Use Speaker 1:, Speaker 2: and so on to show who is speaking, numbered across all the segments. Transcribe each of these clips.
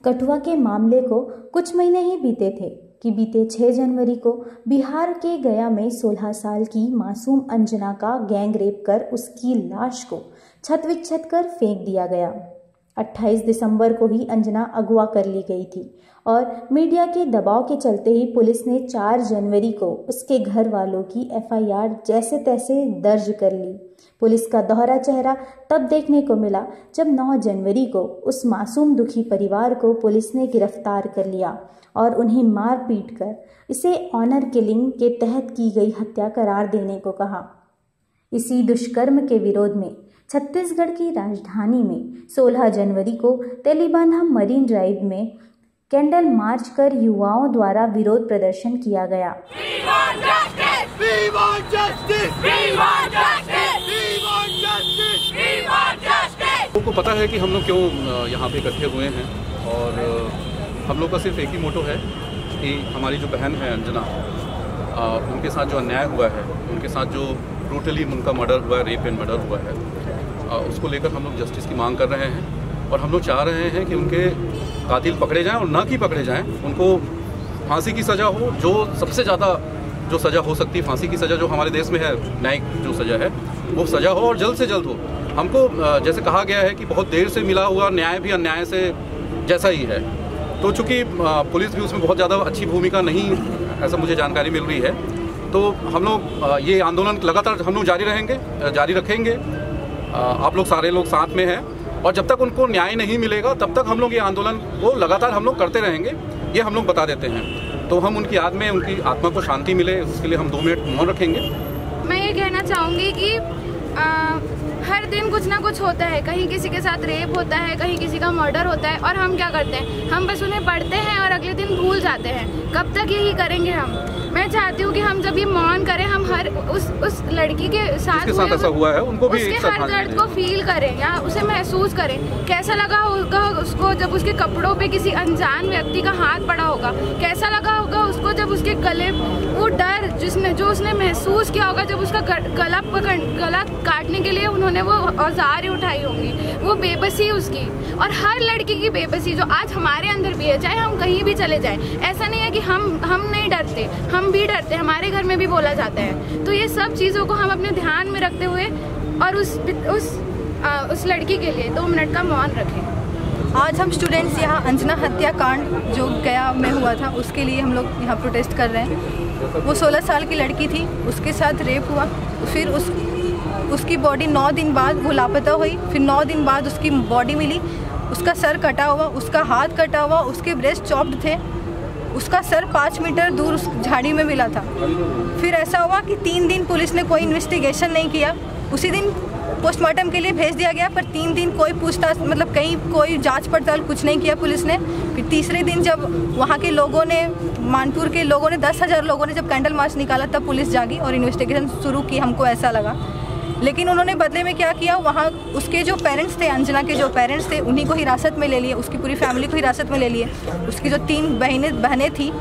Speaker 1: कठुआ के मामले को कुछ महीने ही बीते थे कि बीते 6 जनवरी को बिहार के गया में 16 साल की मासूम अंजना का गैंग रेप कर उसकी लाश को छत कर फेंक दिया गया। 28 दिसंबर को ही अंजना अगवा कर ली गई थी और मीडिया के दबाव के चलते ही पुलिस ने 4 जनवरी को उसके घर वालों की FIR जैसे तैसे दर्ज कर ली। पुलिस का दोहरा चेहरा तब देखने को मिला जब 9 जनवरी को उस मासूम दुखी परिवार को पुलिस ने गिरफ्तार कर लिया और उन्हें मार पीट कर इसे ऑनर किलिंग के तहत की गई हत्या करार देने को कहा। इसी दुष्कर्म के विरोध में छत्तीसगढ़ की राजधानी में 16 जनवरी को तेलीबांधा मरीन ड्राइव में कैंडल मार्च कर युवाओं द्वारा विरोध प्रदर्शन किया गया।
Speaker 2: लोगों को पता है कि हम लोग क्यों यहाँ पे इकट्ठे हुए हैं और हम लोग का सिर्फ एक ही मोटो है कि हमारी जो बहन है अंजना, उनके साथ जो अन्याय हुआ है, उनके साथ जो ब्रूटली उनका मर्डर हुआ है, रेप एंड मर्डर हुआ है, उसको लेकर हम लोग जस्टिस की मांग कर रहे हैं और हम लोग चाह रहे हैं कि उनके कातिल पकड़े जाएं और ना कि पकड़े जाएं, उनको फांसी की सज़ा हो, जो सबसे ज़्यादा जो सज़ा हो सकती है, फांसी की सज़ा जो हमारे देश में है, न्यायिक जो सज़ा है वो सज़ा हो और जल्द से जल्द हो। हमको जैसे कहा गया है कि बहुत देर से मिला हुआ न्याय भी अन्याय से जैसा ही है, तो चूँकि पुलिस भी उसमें बहुत ज़्यादा अच्छी भूमिका नहीं, ऐसा मुझे जानकारी मिल रही है, तो हम लोग ये आंदोलन लगातार हम लोग जारी रखेंगे। आप लोग सारे लोग साथ में हैं और जब तक उनको न्याय नहीं मिलेगा तब तक हम लोग ये आंदोलन को लगातार हम लोग करते रहेंगे, ये हम लोग बता देते हैं। तो हम उनकी याद में उनकी आत्मा को शांति मिले, उसके लिए हम 2 मिनट मौन रखेंगे।
Speaker 3: मैं ये कहना चाहूँगी कि हर दिन कुछ ना कुछ होता है, कहीं किसी के साथ रेप होता है, कहीं किसी का मर्डर होता है और हम क्या करते हैं, हम बस उन्हें पढ़ते हैं और अगले दिन भूल जाते हैं। कब तक यही करेंगे हम? मैं चाहती हूँ कि हम जब ये मौन करें, हम हर उस लड़की के साथ
Speaker 2: ऐसा हुआ है उनको भी
Speaker 3: उसके हर दर्द को फील करें या उसे महसूस करें। कैसा लगा होगा उसको जब उसके कपड़ों पे किसी अनजान व्यक्ति का हाथ पड़ा होगा, कैसा लगा होगा उसको जब उसके गले वो डर जो उसने महसूस किया होगा जब उसका गला काटने के लिए उन्होंने वो औजारें उठाई होंगी, वो बेबसी उसकी और हर लड़की की बेबसी जो आज हमारे अंदर भी है, चाहे हम कहीं भी चले जाएं। ऐसा नहीं है कि हम नहीं डरते, हम भी डरते, हमारे घर में भी बोला जाता है। तो ये सब चीज़ों को हम अपने ध्यान में रखते हुए और उस लड़की के लिए 2 मिनट का मौन रखें।
Speaker 4: आज हम स्टूडेंट्स यहाँ अंजना हत्याकांड जो गया में हुआ था उसके लिए हम लोग यहाँ प्रोटेस्ट कर रहे हैं। वो 16 साल की लड़की थी, उसके साथ रेप हुआ, फिर उसकी बॉडी 9 दिन बाद वो लापता हुई, फिर 9 दिन बाद उसकी बॉडी मिली, उसका सर कटा हुआ, उसका हाथ कटा हुआ, उसके ब्रेस्ट चॉप्ड थे, उसका सर 5 मीटर दूर उस झाड़ी में मिला था। फिर ऐसा हुआ कि 3 दिन पुलिस ने कोई इन्वेस्टिगेशन नहीं किया, उसी दिन पोस्टमार्टम के लिए भेज दिया गया, पर 3 दिन कोई पूछताछ मतलब कहीं कोई जांच पड़ताल कुछ नहीं किया पुलिस ने। फिर तीसरे दिन जब वहाँ के लोगों ने, मानपुर के लोगों ने, 10,000 लोगों ने जब कैंडल मार्च निकाला तब पुलिस जागी और इन्वेस्टिगेशन शुरू की, हमको ऐसा लगा। लेकिन उन्होंने बदले में क्या किया, वहाँ उसके जो पेरेंट्स थे, अंजना के जो पेरेंट्स थे, उन्हीं को हिरासत में ले लिए, उसकी पूरी फैमिली को हिरासत में ले लिए। उसकी जो 3 बहनें थी,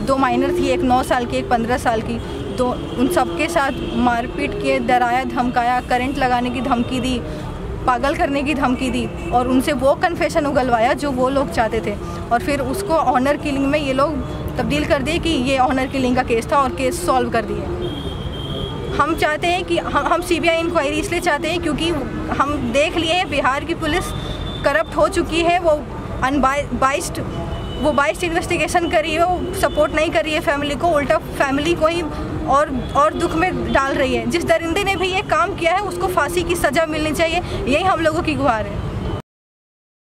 Speaker 4: 2 माइनर थी, एक 9 साल की, एक 15 साल की, तो उन सबके साथ मारपीट किए, डराया, धमकाया, करंट लगाने की धमकी दी, पागल करने की धमकी दी और उनसे वो कन्फेशन उगलवाया जो वो लोग चाहते थे। और फिर उसको ऑनर किलिंग में ये लोग तब्दील कर दिए कि ये ऑनर किलिंग का केस था और केस सॉल्व कर दिए। हम चाहते हैं कि हम CBI इंक्वायरी इसलिए चाहते हैं क्योंकि हम देख लिए हैं बिहार की पुलिस करप्ट हो चुकी है, वो बाइस्ड इन्वेस्टिगेशन कर रही है, वो सपोर्ट नहीं कर रही है फैमिली को, उल्टा फैमिली को ही और दुख में डाल रही है। जिस दरिंदे ने भी ये काम किया है उसको फांसी की सज़ा मिलनी चाहिए, यही हम लोगों की गुहार है।